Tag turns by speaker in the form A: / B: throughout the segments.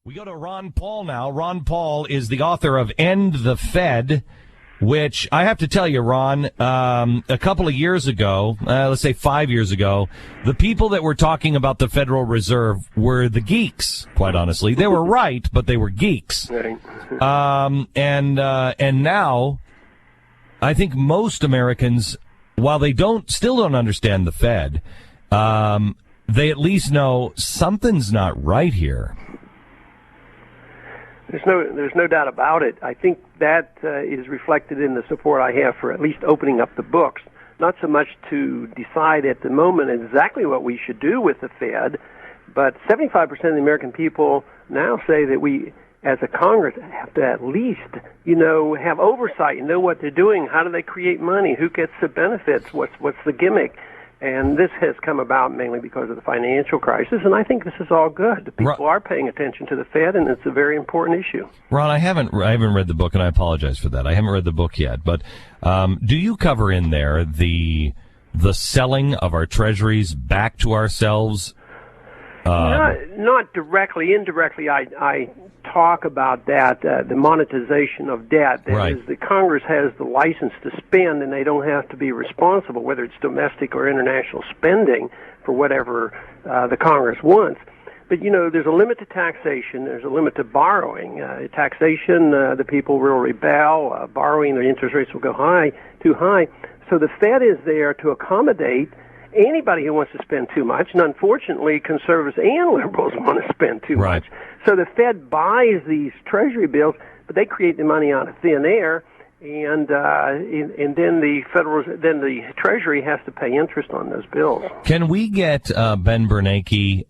A: We go to Ron Paul now. Ron Paul is the author of End the Fed, which I have to tell you, Ron, a couple of years ago, let's say 5 years ago, the people that were talking about the Federal Reserve were the geeks, quite honestly. They were right, but they were geeks. And now I think most Americans, while they still don't understand the Fed, they at least know something's not right here.
B: There's no doubt about it. I think that is reflected in the support I have for at least opening up the books. Not so much to decide at the moment exactly what we should do with the Fed, but 75% of the American people now say that we, as a Congress, have to at least, have oversight and know what they're doing. How do they create money? Who gets the benefits? What's the gimmick? And this has come about mainly because of the financial crisis, and I think this is all good. The people are paying attention to the Fed, and it's a very important issue.
A: Ron, I haven't read the book, and I apologize for that. I haven't read the book yet, but do you cover in there the selling of our treasuries back to ourselves?
B: Not directly. Indirectly, I talk about that, the monetization of debt. That is, the Congress has the license to spend, and they don't have to be responsible, whether it's domestic or international spending, for whatever the Congress wants. But, there's a limit to taxation. There's a limit to borrowing. Taxation, the people will rebel. Borrowing, the interest rates will go too high. So the Fed is there to accommodate anybody who wants to spend too much, and unfortunately, conservatives and liberals want to spend too much. So the Fed buys these Treasury bills, but they create the money out of thin air, and then the Treasury has to pay interest on those bills.
A: Can we get Ben Bernanke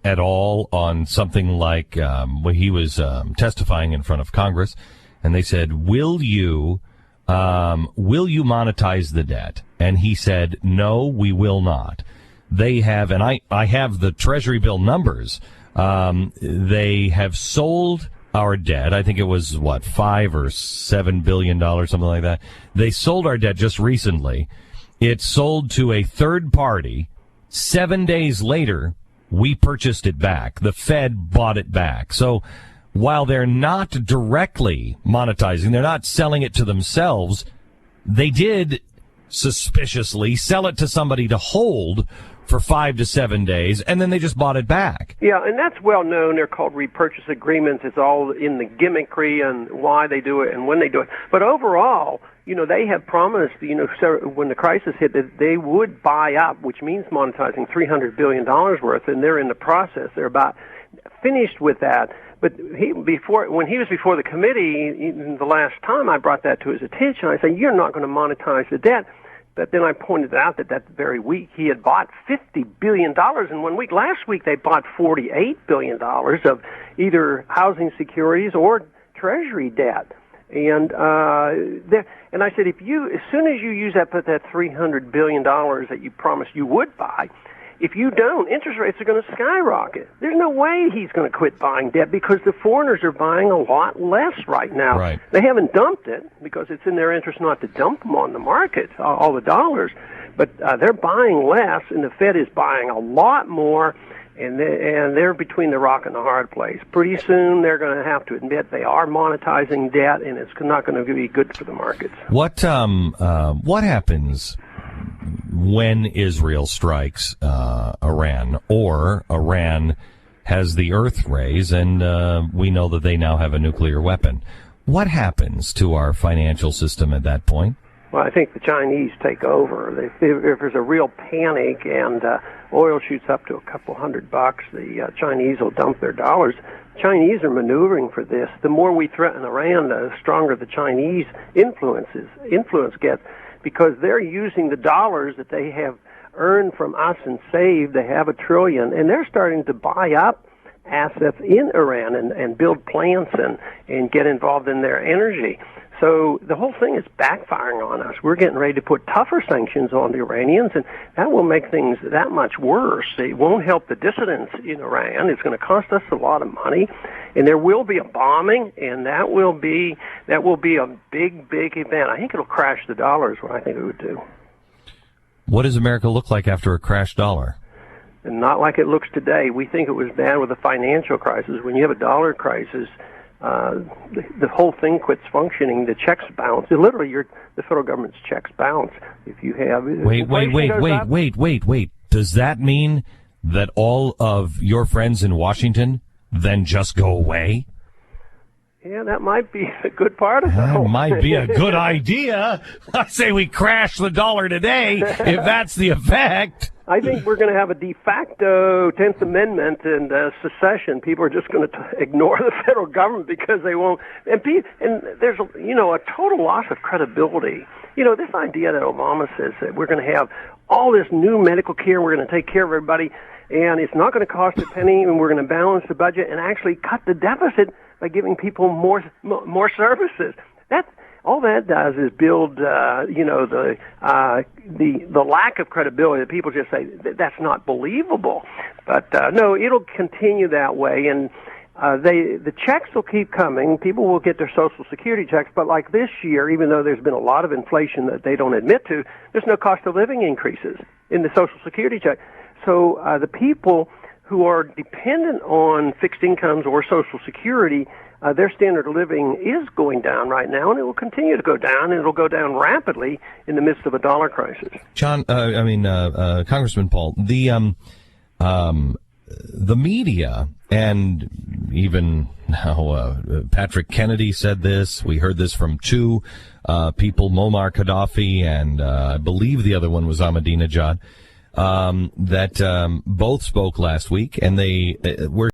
A: at all on something like when he was testifying in front of Congress, and they said, "Will you monetize the debt?" And he said, "No, we will not." They have, and I have the Treasury bill numbers. They have sold our debt. I think it was $5 or $7 billion, something like that. They sold our debt just recently. It sold to a third party. 7 days later, we purchased it back. The Fed bought it back. So while they're not directly monetizing, they're not selling it to themselves, they did suspiciously sell it to somebody to hold for 5 to 7 days, and then they just bought it back.
B: Yeah, and that's well known. They're called repurchase agreements. It's all in the gimmickry and why they do it and when they do it. But overall, they have promised, when the crisis hit, that they would buy up, which means monetizing $300 billion worth, and they're in the process. They're about finished with that. But when he was before the committee, the last time I brought that to his attention, I said, "You're not going to monetize the debt." But then I pointed out that very week he had bought $50 billion in 1 week. Last week they bought $48 billion of either housing securities or Treasury debt. And I said, as soon as you use that $300 billion that you promised you would buy, if you don't, interest rates are going to skyrocket. There's no way he's going to quit buying debt because the foreigners are buying a lot less right now.
A: Right.
B: They haven't dumped it because it's in their interest not to dump them on the market, all the dollars. But they're buying less, and the Fed is buying a lot more, and they're between the rock and the hard place. Pretty soon they're going to have to admit they are monetizing debt, and it's not going to be good for the markets.
A: What happens when Israel strikes Iran, or Iran has the Earth raise, and we know that they now have a nuclear weapon? What happens to our financial system at that point?
B: Well, I think the Chinese take over. If there's a real panic and oil shoots up to a couple $100, the Chinese will dump their dollars. Chinese are maneuvering for this. The more we threaten Iran, the stronger the Chinese influence gets, because they're using the dollars that they have earned from us and saved. They have $1 trillion, and they're starting to buy up assets in Iran and build plants and get involved in their energy. So the whole thing is backfiring on us. We're getting ready to put tougher sanctions on the Iranians, and that will make things that much worse. It won't help the dissidents in Iran. It's going to cost us a lot of money, and there will be a bombing, and that will be a big, big event. I think it'll crash the dollar is what I think it would do.
A: What does America look like after a crashed dollar?
B: and not like it looks today. We think it was bad with the financial crisis. When you have a dollar crisis, the whole thing quits functioning. The checks bounce. Literally, the federal government's checks bounce. If you have
A: wait. Does that mean that all of your friends in Washington then just go away?
B: Yeah, that might be a good part of it.
A: That might be a good idea. I say we crash the dollar today if that's the effect.
B: I think we're going to have a de facto 10th Amendment and secession. People are just going to ignore the federal government because they won't. And there's a total loss of credibility. This idea that Obama says that we're going to have all this new medical care, we're going to take care of everybody, and it's not going to cost a penny, and we're going to balance the budget and actually cut the deficit by giving people more services. All that does is build, the lack of credibility that people just say that's not believable. But no, it'll continue that way, and the checks will keep coming. People will get their Social Security checks, but like this year, even though there's been a lot of inflation that they don't admit to, there's no cost of living increases in the Social Security check. So the people who are dependent on fixed incomes or Social Security, their standard of living is going down right now, and it will continue to go down, and it'll go down rapidly in the midst of a dollar crisis.
A: Congressman Paul, the media, and even now Patrick Kennedy said this. We heard this from two people, Muammar Gaddafi, and I believe the other one was Ahmadinejad, that both spoke last week, and they were